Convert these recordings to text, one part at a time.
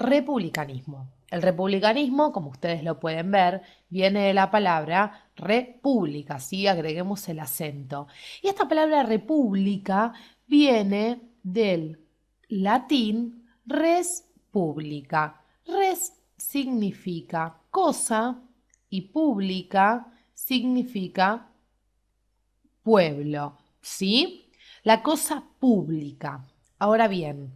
republicanismo. El republicanismo, como ustedes lo pueden ver, viene de la palabra república, ¿sí? Agreguemos el acento. Y esta palabra república viene del latín res publica. Res significa cosa y pública significa pueblo, ¿sí? La cosa pública. Ahora bien,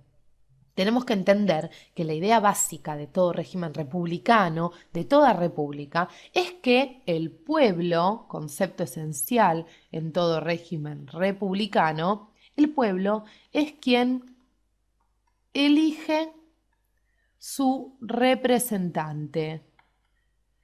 tenemos que entender que la idea básica de todo régimen republicano, de toda república, es que el pueblo, concepto esencial en todo régimen republicano, el pueblo es quien elige su representante.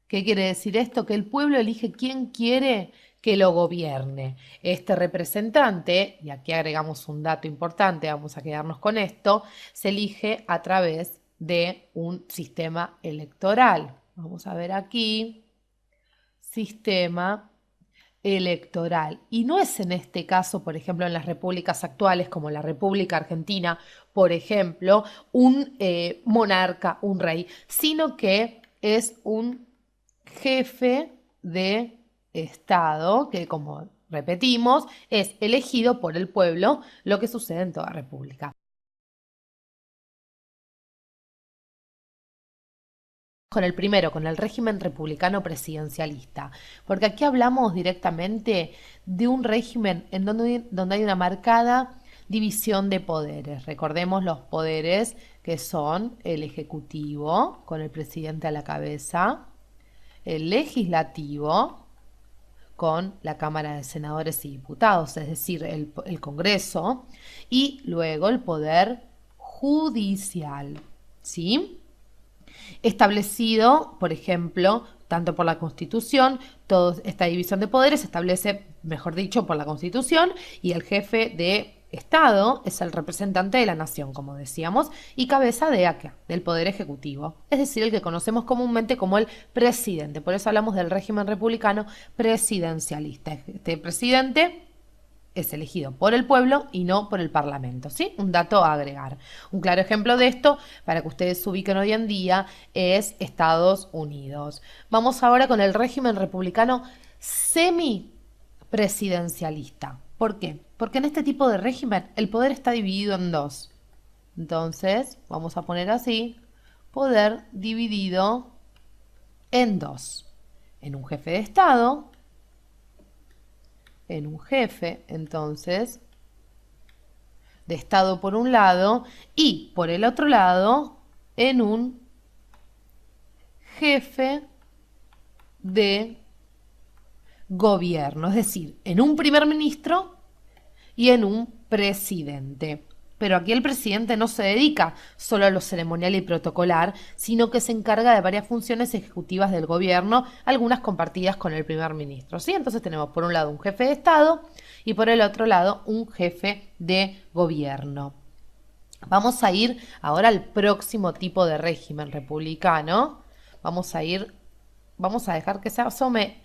¿Qué quiere decir esto? Que el pueblo elige quién quiere que lo gobierne. Este representante, y aquí agregamos un dato importante, vamos a quedarnos con esto, se elige a través de un sistema electoral. Vamos a ver aquí, sistema electoral. Y no es en este caso, por ejemplo, en las repúblicas actuales, como la República Argentina, por ejemplo, un monarca, un rey, sino que es un jefe de Estado que, como repetimos, es elegido por el pueblo, lo que sucede en toda república. Con el primero, con el régimen republicano presidencialista, porque aquí hablamos directamente de un régimen en donde hay una marcada división de poderes. Recordemos los poderes que son el ejecutivo, con el presidente a la cabeza, el legislativo, con la Cámara de Senadores y Diputados, es decir, el Congreso, y luego el poder judicial, ¿sí? Establecido, por ejemplo, tanto por la Constitución, toda esta división de poderes se establece, mejor dicho, por la Constitución, y el jefe de Estado es el representante de la nación, como decíamos, y cabeza de acá, del Poder Ejecutivo, es decir, el que conocemos comúnmente como el presidente. Por eso hablamos del régimen republicano presidencialista. Este presidente es elegido por el pueblo y no por el Parlamento, ¿sí? Un dato a agregar. Un claro ejemplo de esto, para que ustedes se ubiquen hoy en día, es Estados Unidos. Vamos ahora con el régimen republicano semipresidencialista. ¿Por qué? Porque en este tipo de régimen el poder está dividido en dos. Entonces, vamos a poner así, poder dividido en dos. En un jefe de Estado, en un jefe, entonces, de Estado por un lado, y por el otro lado, en un jefe de gobierno, es decir, en un primer ministro y en un presidente. Pero aquí el presidente no se dedica solo a lo ceremonial y protocolar, sino que se encarga de varias funciones ejecutivas del gobierno, algunas compartidas con el primer ministro, ¿sí? Entonces tenemos por un lado un jefe de Estado y por el otro lado un jefe de gobierno. Vamos a ir ahora al próximo tipo de régimen republicano. Vamos a dejar que se asomen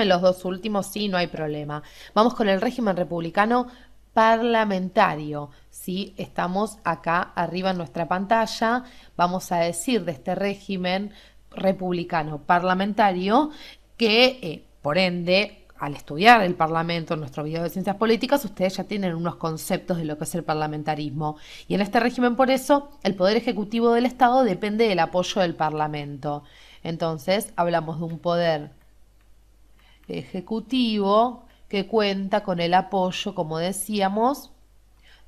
los dos últimos, sí, no hay problema. Vamos con el régimen republicano parlamentario, ¿sí? Estamos acá arriba en nuestra pantalla. Vamos a decir de este régimen republicano parlamentario que, por ende, al estudiar el Parlamento en nuestro video de Ciencias Políticas, ustedes ya tienen unos conceptos de lo que es el parlamentarismo. Y en este régimen, por eso, el Poder Ejecutivo del Estado depende del apoyo del Parlamento. Entonces, hablamos de un poder ejecutivo que cuenta con el apoyo, como decíamos,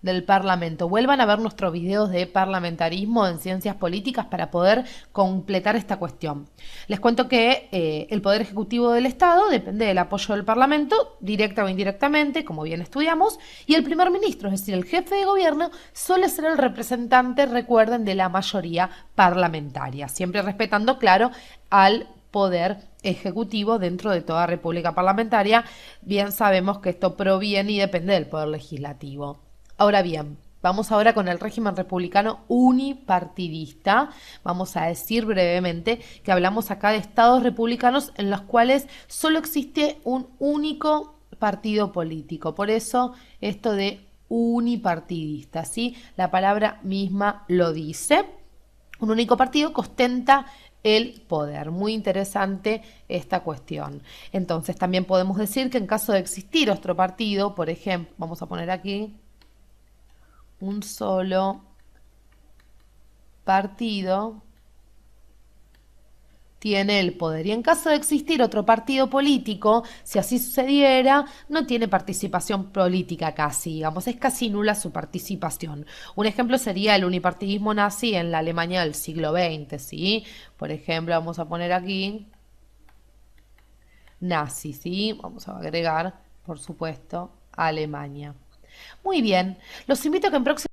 del Parlamento. Vuelvan a ver nuestros videos de parlamentarismo en ciencias políticas para poder completar esta cuestión. Les cuento que el Poder Ejecutivo del Estado depende del apoyo del Parlamento, directa o indirectamente, como bien estudiamos, y el primer ministro, es decir, el jefe de gobierno, suele ser el representante, recuerden, de la mayoría parlamentaria, siempre respetando, claro, al poder ejecutivo dentro de toda república parlamentaria. Bien sabemos que esto proviene y depende del poder legislativo. Ahora bien, vamos ahora con el régimen republicano unipartidista. Vamos a decir brevemente que hablamos acá de estados republicanos en los cuales solo existe un único partido político. Por eso esto de unipartidista, ¿sí? La palabra misma lo dice. Un único partido que ostenta el poder. Muy interesante esta cuestión. Entonces también podemos decir que en caso de existir otro partido, por ejemplo, vamos a poner aquí un solo partido tiene el poder. Y en caso de existir otro partido político, si así sucediera, no tiene participación política casi, digamos, es casi nula su participación. Un ejemplo sería el unipartidismo nazi en la Alemania del siglo XX, ¿sí? Por ejemplo, vamos a poner aquí nazi, ¿sí? Vamos a agregar, por supuesto, Alemania. Muy bien, los invito a que en próximos